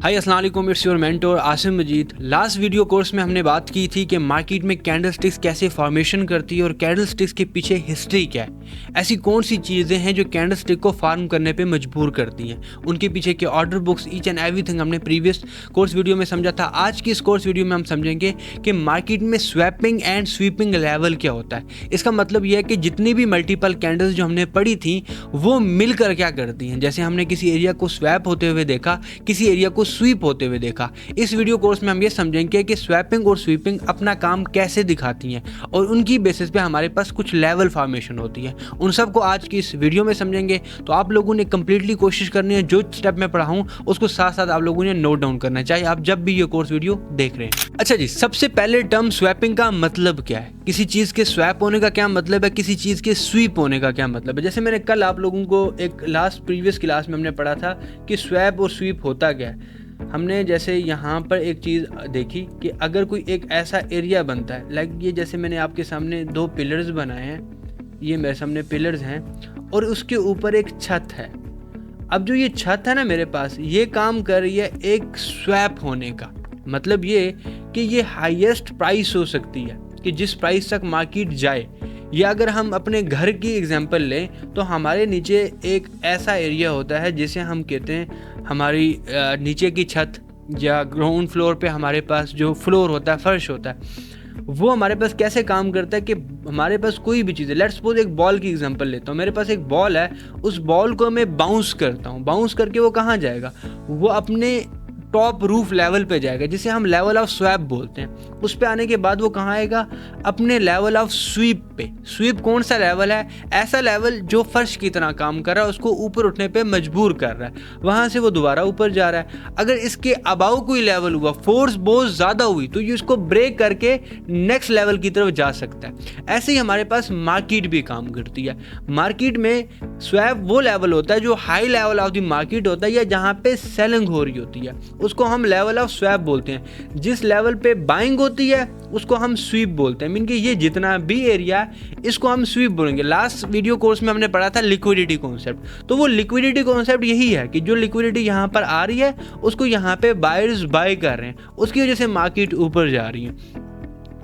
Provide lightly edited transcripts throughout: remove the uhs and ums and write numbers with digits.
हाय अस्सलाम वालेकुम, it's your mentor Asim Majeed. Last video course में हमने बात की थी कि मार्केट में कैंडलस्टिक्स कैसे फॉर्मेशन करती है और कैंडलस्टिक्स के पीछे हिस्ट्री क्या है। ऐसी कौन सी चीज़ें हैं जो कैंडलस्टिक को फार्म करने पे मजबूर करती हैं, उनके पीछे के order books, each and everything हमने प्रीवियस कोर्स वीडियो में समझा था। आज की इस कोर्स वीडियो में हम समझेंगे कि मार्केट में स्वैपिंग एंड स्वीपिंग लेवल क्या होता है। इसका मतलब यह है कि जितनी भी मल्टीपल कैंडल्स जो हमने पढ़ी थी वो मिलकर क्या करती हैं। जैसे हमने किसी एरिया को स्वैप होते हुए देखा, किसी एरिया को स्वीप होते हुए देखा। इस वीडियो कोर्स में हम ये समझेंगे कि स्वैपिंग और स्वीपिंग अपना काम कैसे दिखाती हैं और उनकी बेसिस पे हमारे पास कुछ लेवल फॉर्मेशन होती है। उन सब को आज की इस वीडियो में समझेंगे। तो आप लोगों ने कंप्लीटली कोशिश करनी है, जो स्टेप मैं पढ़ाऊं उसको साथ साथ आप लोगों ने नोट डाउन करना है, चाहे आप जब भी ये कोर्स वीडियो देख रहे हैं। अच्छा जी, सबसे पहले टर्म स्वैपिंग का मतलब क्या है, किसी चीज़ के स्वैप होने का क्या मतलब है, किसी चीज़ के स्वीप होने का क्या मतलब है। जैसे मैंने कल आप लोगों को एक प्रीवियस क्लास में हमने पढ़ा था कि स्वैप और स्वीप होता क्या है। हमने जैसे यहाँ पर एक चीज़ देखी कि अगर कोई एक ऐसा एरिया बनता है, लाइक ये जैसे मैंने आपके सामने दो पिलर्स बनाए हैं, ये मेरे सामने पिलर्स हैं और उसके ऊपर एक छत है। अब जो ये छत है ना मेरे पास, ये काम कर रही है एक स्वैप होने का। मतलब ये कि ये हाईएस्ट प्राइस हो सकती है कि जिस प्राइस तक मार्केट जाए। या अगर हम अपने घर की एग्जांपल लें तो हमारे नीचे एक ऐसा एरिया होता है जिसे हम कहते हैं हमारी नीचे की छत, या ग्राउंड फ्लोर पे हमारे पास जो फ्लोर होता है, फर्श होता है, वो हमारे पास कैसे काम करता है कि हमारे पास कोई भी चीज़ है। लेट्स सपोज एक बॉल की एग्जांपल लेता हूँ। मेरे पास एक बॉल है, उस बॉल को मैं बाउंस करता हूँ, बाउंस करके वो कहाँ जाएगा, वो अपने टॉप रूफ लेवल पे जाएगा, जिसे हम लेवल ऑफ स्वैप बोलते हैं। उस पे आने के बाद वो कहाँ आएगा, अपने लेवल ऑफ स्वीप पे। स्वीप कौन सा लेवल है, ऐसा लेवल जो फर्श की तरह काम कर रहा है, उसको ऊपर उठने पे मजबूर कर रहा है, वहाँ से वो दोबारा ऊपर जा रहा है। अगर इसके अबाव कोई लेवल हुआ, फोर्स बहुत ज़्यादा हुई, तो ये इसको ब्रेक करके नेक्स्ट लेवल की तरफ जा सकता है। ऐसे ही हमारे पास मार्केट भी काम करती है। मार्केट में स्वैप वो लेवल होता है जो high level of the market होता है, या जहाँ पे सेलिंग हो रही होती है, उसको हम लेवल ऑफ स्वैप बोलते हैं। जिस लेवल पे बाइंग होती है उसको हम स्वीप बोलते हैं। मीन कि ये जितना भी एरिया इसको हम स्वीप बोलेंगे। लास्ट वीडियो कोर्स में हमने पढ़ा था लिक्विडिटी कॉन्सेप्ट। तो वो लिक्विडिटी कॉन्सेप्ट यही है कि जो लिक्विडिटी यहाँ पर आ रही है उसको यहाँ पे बायर्स बाय कर रहे हैं, उसकी वजह से मार्केट ऊपर जा रही है।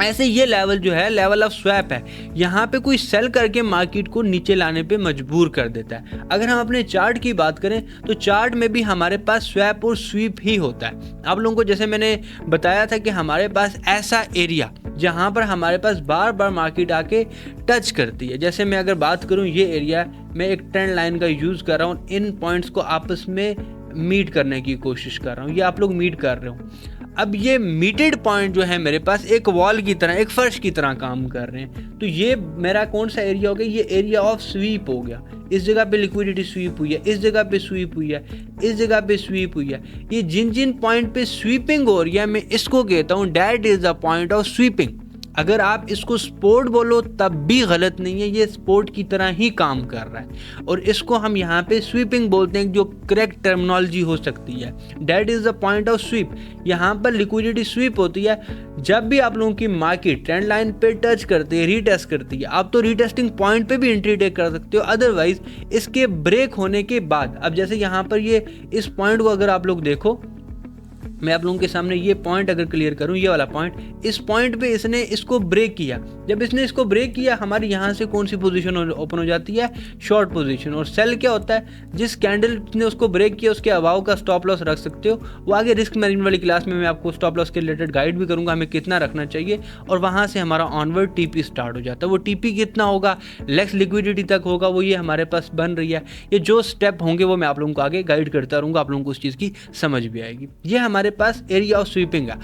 ऐसे ये लेवल जो है लेवल ऑफ स्वैप है, यहाँ पे कोई सेल करके मार्केट को नीचे लाने पे मजबूर कर देता है। अगर हम अपने चार्ट की बात करें तो चार्ट में भी हमारे पास स्वैप और स्वीप ही होता है। आप लोगों को जैसे मैंने बताया था कि हमारे पास ऐसा एरिया जहाँ पर हमारे पास बार बार मार्केट आके टच करती है। जैसे मैं अगर बात करूँ, ये एरिया मैं एक ट्रेंड लाइन का यूज़ कर रहा हूँ, इन पॉइंट्स को आपस में मीट करने की कोशिश कर रहा हूँ, ये आप लोग मीट कर रहे हो। अब ये मीटेड पॉइंट जो है मेरे पास एक वॉल की तरह, एक फर्श की तरह काम कर रहे हैं। तो ये मेरा कौन सा एरिया हो गया, ये एरिया ऑफ स्वीप हो गया। इस जगह पे लिक्विडिटी स्वीप हुई है, इस जगह पे स्वीप हुई है, इस जगह पे स्वीप हुई है। ये जिन जिन पॉइंट पे स्वीपिंग हो रही है, मैं इसको कहता हूँ that is the point of sweeping. अगर आप इसको स्पोर्ट बोलो तब भी गलत नहीं है, ये स्पोर्ट की तरह ही काम कर रहा है और इसको हम यहाँ पे स्वीपिंग बोलते हैं, जो करेक्ट टर्मिनोलॉजी हो सकती है। That is the point of sweep. यहाँ पर लिक्विडिटी स्वीप होती है जब भी आप लोगों की मार्केट ट्रेंड लाइन पे टच करती है, रीटेस्ट करती है। आप तो रीटेस्टिंग पॉइंट पे भी एंट्री टेक कर सकते हो, अदरवाइज इसके ब्रेक होने के बाद। अब जैसे यहाँ पर ये इस पॉइंट को अगर आप लोग देखो, मैं आप लोगों के सामने ये पॉइंट अगर क्लियर करूं, ये वाला पॉइंट, इस पॉइंट पे इसने इसको ब्रेक किया। जब इसने इसको ब्रेक किया, हमारी यहाँ से कौन सी पोजीशन ओपन हो जाती है, शॉर्ट पोजीशन। और सेल क्या होता है, जिस कैंडल ने उसको ब्रेक किया उसके अभाव का स्टॉप लॉस रख सकते हो। वो आगे रिस्क मैनेजमेंट वाली क्लास में मैं आपको स्टॉप लॉस के रिलेटेड गाइड भी करूँगा, हमें कितना रखना चाहिए। और वहाँ से हमारा ऑनवर्ड टीपी स्टार्ट हो जाता है। वो टीपी कितना होगा, लेक्स लिक्विडिटी तक होगा, वो ये हमारे पास बन रही है। ये जो स्टेप होंगे वो मैं आप लोगों को आगे गाइड करता रहूँगा, आप लोगों को उस चीज़ की समझ भी आएगी। ये हमारे पास एरिया ऑफ स्वीपिंग है।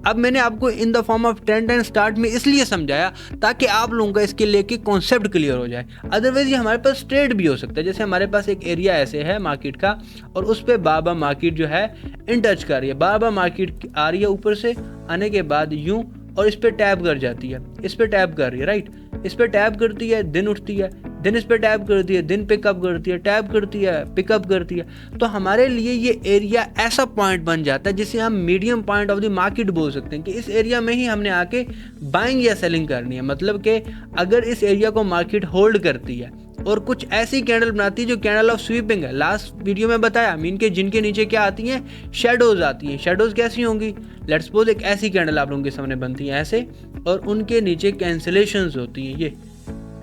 अब मैंने आपको in the form of trend and start में इसलिए समझाया ताकि आप लोगों का इसके लेके कॉन्सेप्ट क्लियर हो जाए। अदरवाइज ये हमारे पास ट्रेड भी हो सकता है। जैसे हमारे पास एक एरिया ऐसे है मार्केट का और उस पर बार मार्केट जो है इन टच कर रही है, बार मार्केट आ रही है ऊपर से, आने के बाद यूं और इस पर टैप कर जाती है, इस पर टैप कर रही है, राइट, इस पर टैप करती है, दिन उठती है, दिन इस पर टैप करती है, दिन पिकअप करती है, टैप करती है, पिकअप करती है। तो हमारे लिए ये एरिया ऐसा पॉइंट बन जाता है जिसे हम medium point of the market बोल सकते हैं कि इस एरिया में ही हमने आके बाइंग या सेलिंग करनी है। मतलब कि अगर इस एरिया को मार्केट होल्ड करती है और कुछ ऐसी कैंडल बनाती है जो कैंडल ऑफ स्वीपिंग है। लास्ट वीडियो में बताया मीन के जिनके नीचे क्या आती हैं, शेडोज आती हैं। शेडोज कैसी होंगी, लेट्स सपोज एक ऐसी कैंडल आप लोगों के सामने बनती है ऐसे, और उनके नीचे कैंसिलेशंस होती हैं, ये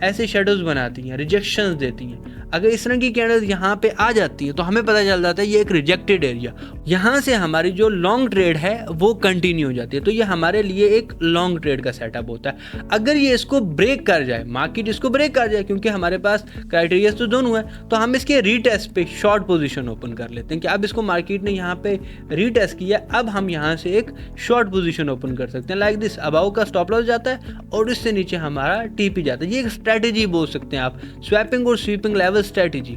ऐसे शेडोज बनाती हैं, रिजेक्शंस देती हैं। अगर इस तरह की कैंडल यहाँ पे आ जाती है तो हमें पता चल जाता है ये एक रिजेक्टेड एरिया, यहाँ से हमारी जो लॉन्ग ट्रेड है वो कंटिन्यू हो जाती है। तो ये हमारे लिए एक लॉन्ग ट्रेड का सेटअप होता है। अगर ये इसको ब्रेक कर जाए, मार्केट इसको ब्रेक कर जाए, क्योंकि हमारे पास क्राइटेरिया तो दोनों है, तो हम इसके रीटेस्ट पे शॉर्ट पोजीशन ओपन कर लेते हैं कि अब इसको मार्केट ने यहाँ पे रीटेस्ट किया, अब हम यहाँ से एक शॉर्ट पोजीशन ओपन कर सकते हैं लाइक दिस। अबाव का स्टॉप लॉस जाता है और इससे नीचे हमारा टीपी जाता है। ये एक स्ट्रेटेजी बोल सकते हैं आप, स्वैपिंग और स्वीपिंग लेवल स्ट्रेटेजी।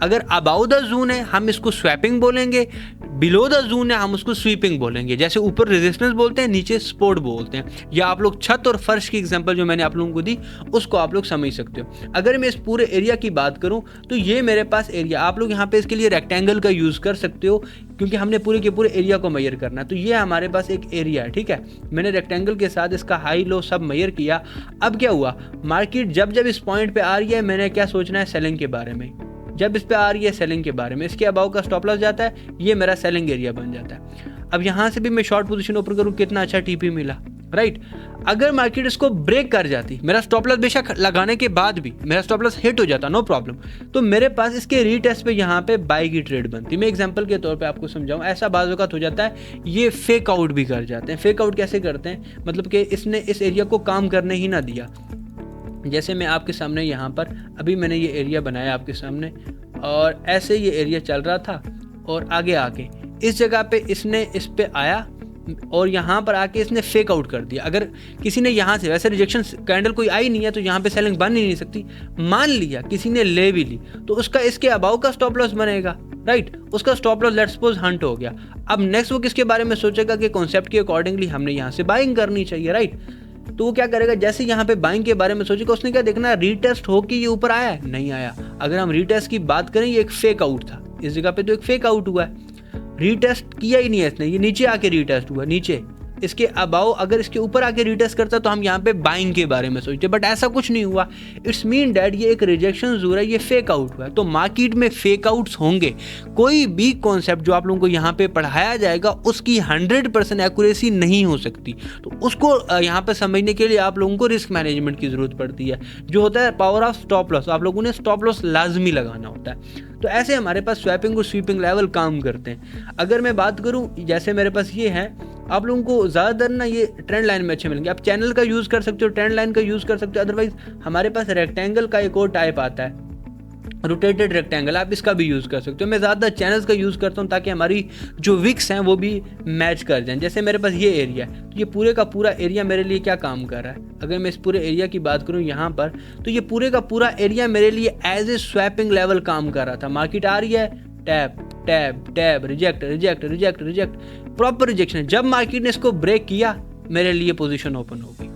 अगर अबाउ द जोन है हम इसको स्वैपिंग बोलेंगे, बिलो द जोन है हम उसको स्वीपिंग बोलेंगे। जैसे ऊपर रेजिस्टेंस बोलते हैं, नीचे सपोर्ट बोलते हैं। या आप लोग छत और फर्श की एग्जांपल जो मैंने आप लोगों को दी उसको आप लोग समझ सकते हो। अगर मैं इस पूरे एरिया की बात करूं तो ये मेरे पास एरिया, आप लोग यहाँ पे इसके लिए रेक्टेंगल का यूज कर सकते हो क्योंकि हमने पूरे के पूरे एरिया को मेजर करना है। तो ये हमारे पास एक एरिया है, ठीक है। मैंने रेक्टेंगल के साथ इसका हाई लो सब मेजर किया। अब क्या हुआ, मार्केट जब जब इस पॉइंट पे आ रही है मैंने क्या सोचना है, सेलिंग के बारे में। जब इस पे आ रही है सेलिंग के बारे में, इसके अबाव का स्टॉप लॉस जाता है, ये मेरा सेलिंग एरिया बन जाता है। अब यहाँ से भी मैं शॉर्ट पोजीशन ओपन करूँ, कितना अच्छा टीपी मिला, राइट। अगर मार्केट इसको ब्रेक कर जाती, मेरा स्टॉप लॉस बेशक लगाने के बाद भी मेरा स्टॉप लॉस हिट हो जाता, नो प्रॉब्लम, तो मेरे पास इसके रीटेस्ट पे यहाँ पे बाई की ट्रेड बनती। मैं एग्जांपल के तौर पे आपको समझाऊं, ऐसा बाज़ वक़्त हो जाता है ये फेक आउट भी कर जाते हैं। फेक आउट कैसे करते हैं, मतलब कि इसने इस एरिया को काम करने ही ना दिया। जैसे मैं आपके सामने यहाँ पर अभी मैंने ये एरिया बनाया आपके सामने, और ऐसे ये एरिया चल रहा था और आगे आके इस जगह पे इसने इस पे आया और यहाँ पर आके इसने फेक आउट कर दिया। अगर किसी ने यहाँ से, वैसे रिजेक्शन कैंडल कोई आई नहीं है तो यहाँ पे सेलिंग बन ही नहीं सकती, मान लिया किसी ने ले भी ली तो उसका इसके अबाव का स्टॉप लॉस बनेगा, राइट। उसका stop loss let's suppose Hunt हो गया। अब नेक्स्ट वो किसके बारे में सोचेगा कि कॉन्सेप्ट के अकॉर्डिंगली हमने यहाँ से बाइंग करनी चाहिए, राइट। तो वो क्या करेगा, जैसे यहाँ पे बाइंग के बारे में सोचेगा, उसने क्या देखना, रीटेस्ट हो कि ये ऊपर आया है, नहीं आया। अगर हम रीटेस्ट की बात करें, ये एक फेक आउट था, इस जगह पे तो एक फेक आउट हुआ है, रीटेस्ट किया ही नहीं है इसने, ये नीचे आके रीटेस्ट हुआ, नीचे इसके अबाव। अगर इसके ऊपर आके रीटेस्ट करता तो हम यहाँ पे बाइंग के बारे में सोचते, बट ऐसा कुछ नहीं हुआ। इट्स मीन डैट ये एक रिजेक्शन जो है ये फेक आउट हुआ है। तो मार्केट में फेक आउट्स होंगे, कोई भी कॉन्सेप्ट जो आप लोगों को यहाँ पे पढ़ाया जाएगा उसकी 100% एक्यूरेसी नहीं हो सकती। तो उसको यहाँ पे समझने के लिए आप लोगों को रिस्क मैनेजमेंट की जरूरत पड़ती है, जो होता है पावर ऑफ स्टॉप लॉस। आप लोगों ने स्टॉप लॉस लाजमी लगाना होता है। तो ऐसे हमारे पास स्वैपिंग और स्वीपिंग लेवल काम करते हैं। अगर मैं बात करूं, जैसे मेरे पास ये है, आप लोगों को ज़्यादातर ना ये ट्रेंड लाइन में अच्छे मिलेंगे। आप चैनल का यूज़ कर सकते हो, ट्रेंड लाइन का यूज़ कर सकते हो। अदरवाइज हमारे पास रेक्टेंगल का एक और टाइप आता है, रोटेटेड रेक्टेंगल, आप इसका भी यूज़ कर सकते हो। मैं ज़्यादा चैनल्स का यूज़ करता हूँ ताकि हमारी जो विक्स हैं वो भी मैच कर जाएं। जैसे मेरे पास ये एरिया है, तो ये पूरे का पूरा एरिया मेरे लिए क्या काम कर रहा है। अगर मैं इस पूरे एरिया की बात करूँ यहाँ पर, तो ये पूरे का पूरा एरिया मेरे लिए एज ए स्वैपिंग लेवल काम कर रहा था। मार्केट आ रही है, tap tap tap, reject reject reject reject, proper rejection. जब मार्केट ने इसको ब्रेक किया मेरे लिए पोजीशन ओपन होगी।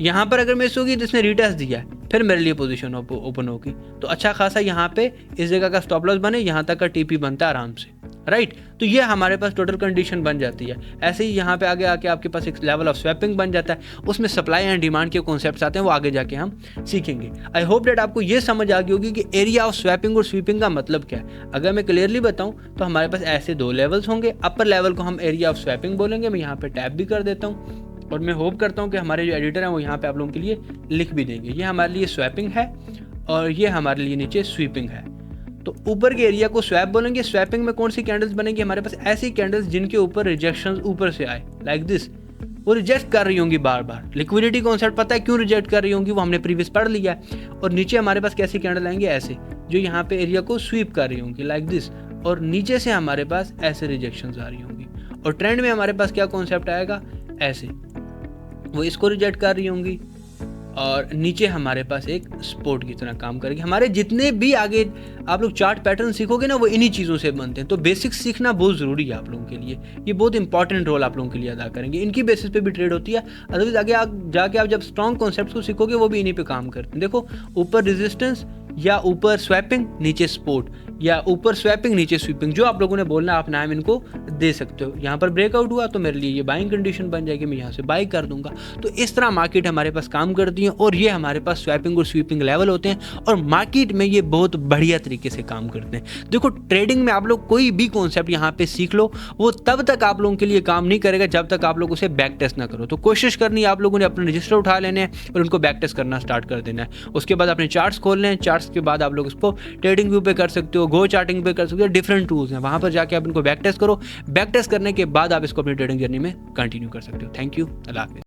यहाँ पर अगर मिस होगी तो इसने रीटेस्ट दिया है, फिर मेरे लिए पोजीशन ओपन होगी। तो अच्छा खासा यहाँ पे इस जगह का स्टॉप लॉस बने, यहाँ तक का टीपी बनता है आराम से, राइट। तो ये हमारे पास टोटल कंडीशन बन जाती है। ऐसे ही यहाँ पे आगे आके आपके पास एक लेवल ऑफ स्वैपिंग बन जाता है, उसमें सप्लाई एंड डिमांड के कॉन्सेप्ट्स आते हैं, वो आगे जाके हम सीखेंगे। आई होप डेट आपको ये समझ आ गई होगी कि एरिया ऑफ स्वैपिंग और स्वीपिंग का मतलब क्या है। अगर मैं क्लियरली बताऊँ तो हमारे पास ऐसे दो लेवल्स होंगे। अपर लेवल को हम एरिया ऑफ स्वैपिंग बोलेंगे, मैं यहाँ पे टैप भी कर देता हूँ और मैं होप करता हूँ कि हमारे जो एडिटर हैं वो यहाँ पे आप लोगों के लिए लिख भी देंगे। ये हमारे लिए स्वैपिंग है और ये हमारे लिए नीचे स्वीपिंग है। तो ऊपर के एरिया को स्वैप बोलेंगे। स्वैपिंग में कौन सी कैंडल्स बनेंगी, हमारे पास ऐसी कैंडल्स जिनके ऊपर रिजेक्शंस ऊपर से आए, लाइक दिस, वो रिजेक्ट कर रही होंगी बार बार। लिक्विडिटी कॉन्सेप्ट पता है क्यों रिजेक्ट कर रही होंगी, वो हमने प्रीवियस पढ़ लिया है। और नीचे हमारे पास कैसी कैंडल आएंगे, ऐसे, जो यहाँ पे एरिया को स्वीप कर रही होंगी, लाइक दिस। और नीचे से हमारे पास ऐसे रिजेक्शंस आ रही होंगी। और ट्रेंड में हमारे पास क्या कॉन्सेप्ट आएगा, ऐसे, वो इसको रिजेक्ट कर रही होंगी और नीचे हमारे पास एक सपोर्ट की तरह काम करेगी। हमारे जितने भी आगे आप लोग चार्ट पैटर्न सीखोगे ना, वो इन्हीं चीज़ों से बनते हैं। तो बेसिक्स सीखना बहुत ज़रूरी है आप लोगों के लिए, ये बहुत इंपॉर्टेंट रोल आप लोगों के लिए अदा करेंगे। इनकी बेसिस पे भी ट्रेड होती है। अदरवाइज आगे जाके आप जब स्ट्रॉन्ग कॉन्सेप्ट्स को सीखोगे वो भी इन्हीं पे काम करते हैं। देखो, ऊपर रेजिस्टेंस या ऊपर स्वैपिंग, नीचे सपोर्ट, या ऊपर स्वैपिंग नीचे स्वीपिंग, जो आप लोगों ने बोलना आप नाम इनको दे सकते हो। यहाँ पर ब्रेकआउट हुआ तो मेरे लिए ये बाइंग कंडीशन बन जाएगी, मैं यहाँ से बाई कर दूंगा। तो इस तरह मार्केट हमारे पास काम करती है और ये हमारे पास स्वैपिंग और स्वीपिंग लेवल होते हैं और मार्केट में ये बहुत बढ़िया तरीके से काम करते हैं। देखो ट्रेडिंग में आप लोग कोई भी कॉन्सेप्ट यहाँ पे सीख लो, वो तब तक आप लोगों के लिए काम नहीं करेगा जब तक आप लोग उसे बैक टेस्ट ना करो। तो कोशिश करनी है आप लोगों ने अपने रजिस्टर उठा लेने हैं और उनको बैक टेस्ट करना स्टार्ट कर देना है। उसके बाद अपने चार्ट्स खोलने हैं, चार्ट्स के बाद आप लोग इसको ट्रेडिंग व्यू पे कर सकते हो, गो चार्टिंग पे कर सकते हो, डिफरेंट टूल्स हैं, वहाँ पर जाके आप इनको बैक टेस्ट करो। बैक टेस्ट करने के बाद आप इसको अपनी ट्रेडिंग जर्नी में कंटिन्यू कर सकते हो। थैंक यू, अल्लाह हाफिज़।